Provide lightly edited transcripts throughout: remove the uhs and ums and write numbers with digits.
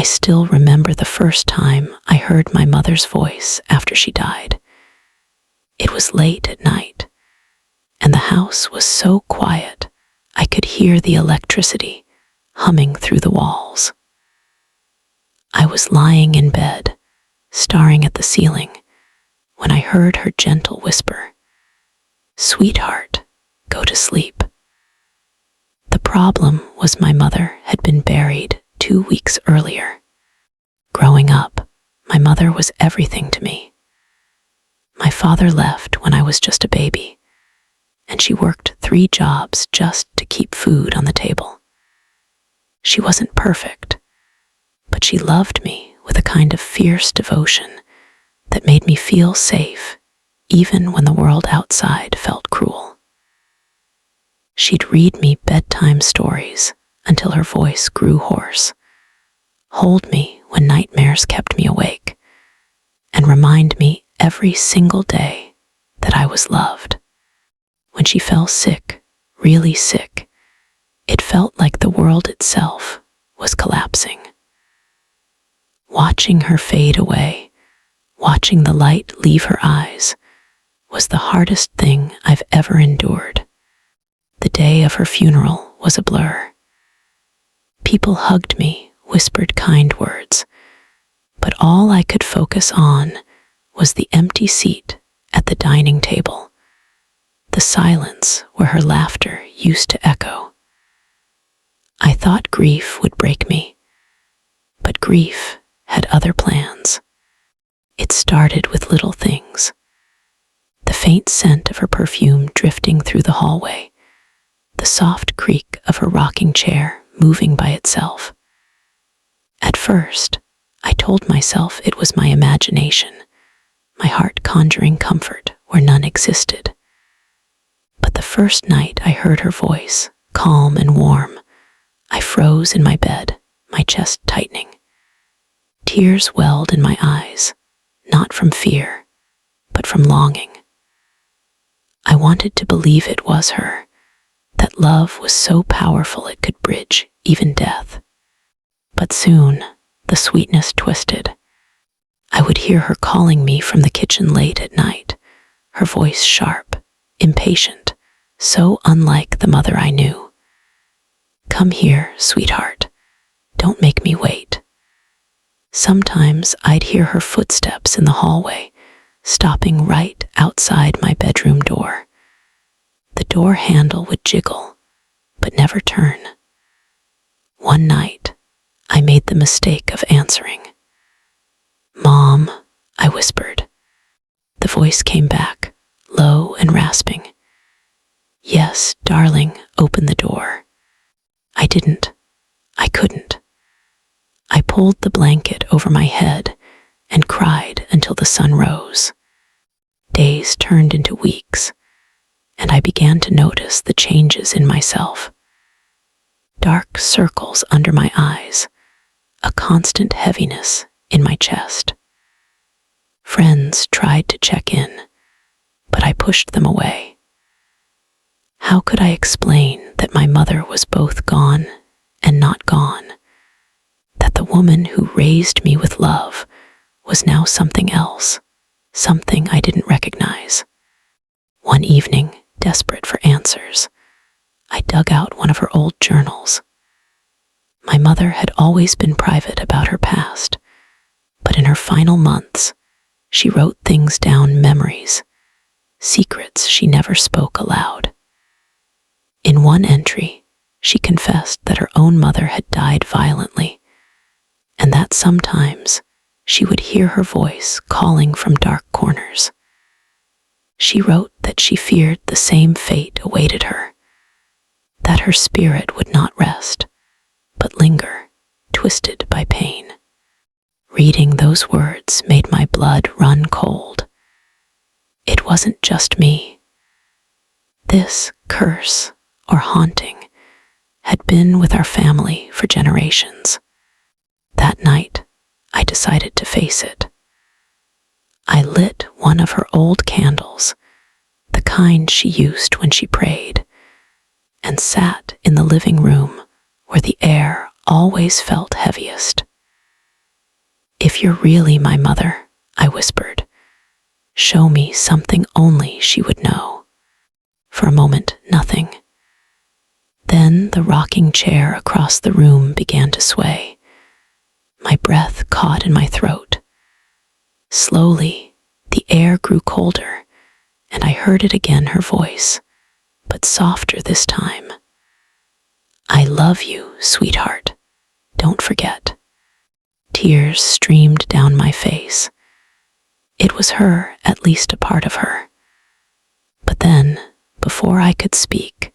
still remember the first time I heard my mother's voice after she died. It was late at night, and the house was so quiet I could hear the electricity humming through the walls. I was lying in bed, staring at the ceiling, when I heard her gentle whisper, "Sweetheart, go to sleep." The problem was my mother had been buried 2 weeks earlier. Growing up, my mother was everything to me. My father left when I was just a baby, and she worked 3 jobs just to keep food on the table. She wasn't perfect, but she loved me with a kind of fierce devotion that made me feel safe, even when the world outside felt cruel. She'd read me bedtime stories until her voice grew hoarse, hold me when nightmares kept me awake, and remind me every single day that I was loved. When she fell sick, really sick, it felt like the world itself was collapsing. Watching her fade away, watching the light leave her eyes, was the hardest thing I've ever endured. The day of her funeral was a blur. People hugged me, whispered kind words, but all I could focus on was the empty seat at the dining table, the silence where her laughter used to echo. I thought grief would break me, but grief had other plans. It started with little things. The faint scent of her perfume drifting through the hallway, the soft creak of her rocking chair moving by itself. At first, I told myself it was my imagination, my heart conjuring comfort where none existed. But the first night I heard her voice, calm and warm, I froze in my bed, my chest tightening. Tears welled in my eyes, not from fear, but from longing. I wanted to believe it was her, that love was so powerful it could bridge even death. But soon, the sweetness twisted. I would hear her calling me from the kitchen late at night, her voice sharp, impatient, so unlike the mother I knew. "Come here, sweetheart. Don't make me wait." Sometimes I'd hear her footsteps in the hallway, stopping right outside my bedroom door. The door handle would jiggle, but never turn. One night, I made the mistake of answering. "Mom," I whispered. The voice came back, low and rasping. "Yes, darling, open the door." I didn't. I couldn't. I pulled the blanket over my head and cried until the sun rose. Days turned into weeks, and I began to notice the changes in myself. Dark circles under my eyes, a constant heaviness in my chest. Friends tried to check in, but I pushed them away. How could I explain that my mother was both gone and not gone? That the woman who raised me with love was now something else, something I didn't recognize. One evening, desperate for answers, I dug out one of her old journals. My mother had always been private about her past, but in her final months, she wrote things down, memories, secrets she never spoke aloud. In one entry, she confessed that her own mother had died violently, and that sometimes she would hear her voice calling from dark corners. She wrote that she feared the same fate awaited her, that her spirit would not rest, but linger, twisted by pain. Reading those words made my blood run cold. It wasn't just me. This curse, or haunting, had been with our family for generations. That night, I decided to face it. I lit one of her old candles, the kind she used when she prayed, and sat in the living room where the air always felt heaviest. If you're really my mother, I whispered, show me something only she would know. For a moment, nothing. Then the rocking chair across the room began to sway. My breath caught in my throat. Slowly, the air grew colder, and I heard it again, her voice, but softer this time. I love you, sweetheart. Don't forget. Tears streamed down my face. It was her, at least a part of her. But then, before I could speak,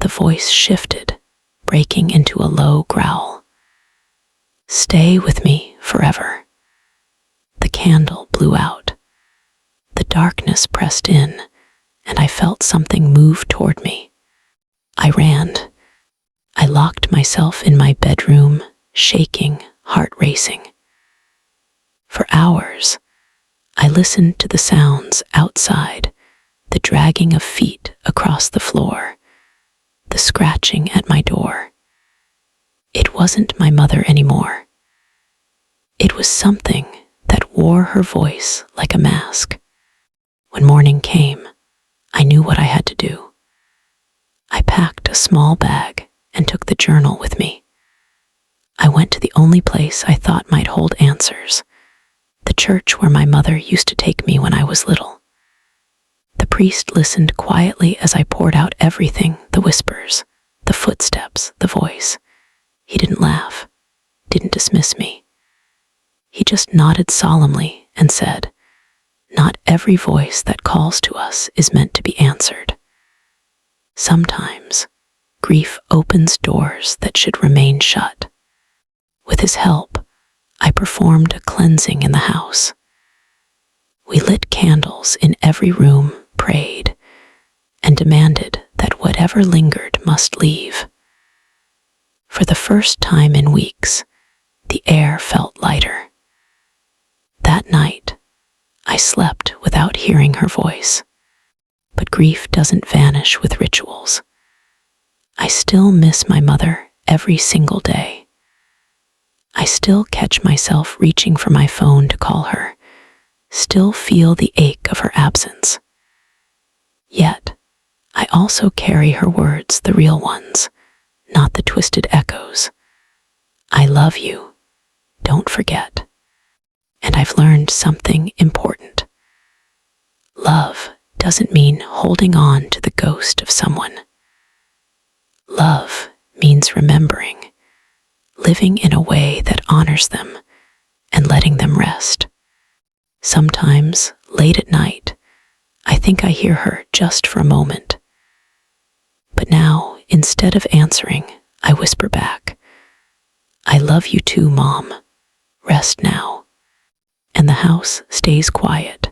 the voice shifted, breaking into a low growl. Stay with me forever. The candle blew out. The darkness pressed in, and I felt something move toward me. I ran. I locked myself in my bedroom, shaking, heart racing. For hours, I listened to the sounds outside, the dragging of feet across the floor, the scratching at my door. It wasn't my mother anymore. It was something that wore her voice like a mask. When morning came, I knew what I had to do. I packed a small bag and took the journal with me. I went to the only place I thought might hold answers, the church where my mother used to take me when I was little. The priest listened quietly as I poured out everything, the whispers, the footsteps, the voice. He didn't laugh, didn't dismiss me. He just nodded solemnly and said, not every voice that calls to us is meant to be answered. Sometimes, grief opens doors that should remain shut. With his help, I performed a cleansing in the house. We lit candles in every room, prayed, and demanded that whatever lingered must leave. For the first time in weeks, the air felt lighter. That night, I slept without hearing her voice. But grief doesn't vanish with rituals. I still miss my mother every single day. I still catch myself reaching for my phone to call her, still feel the ache of her absence. Yet, I also carry her words, the real ones, not the twisted echoes. I love you. Don't forget. And I've learned something important. Love doesn't mean holding on to the ghost of someone. Love means remembering, living in a way that honors them, and letting them rest. Sometimes, late at night, I think I hear her just for a moment. But now, instead of answering, I whisper back, I love you too, Mom. Rest now. And the house stays quiet,